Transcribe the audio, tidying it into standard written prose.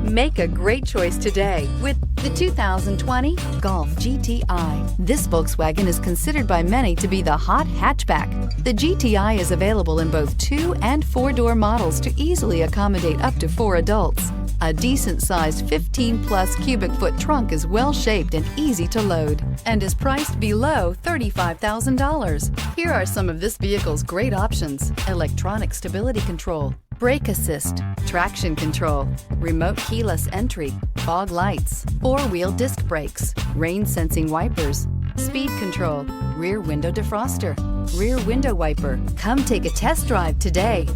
Make a great choice today with the 2020 Golf GTI. This Volkswagen is considered by many to be the hot hatchback. The GTI is available in both 2- and 4-door models to easily accommodate up to 4 adults. A decent-sized 15-plus cubic foot trunk is well-shaped and easy to load and is priced below $35,000. Here are some of this vehicle's great options: electronic stability control, brake assist, traction control, remote keyless entry, fog lights, 4-wheel disc brakes, rain-sensing wipers, speed control, rear window defroster, rear window wiper. Come take a test drive today.